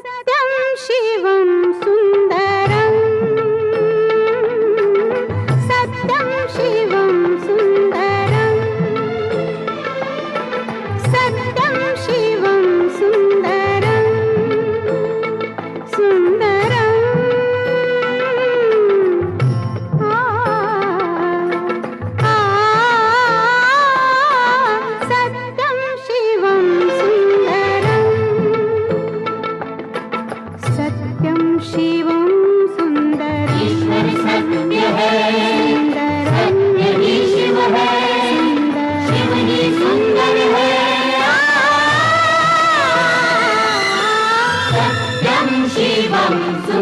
सत्यं शिवं सुन्दरं सत्यं शिवं सुन्दरं सत्यं शिवं सुन्दरं सुन्दरं सत्यं शिवं सुन्दरं सत्यं शिवं सुन्दरं ईश्वर सत्य है, सत्य ही शिव है, शिव ही सुंदर है। सत्यं शिवं सुन्दरं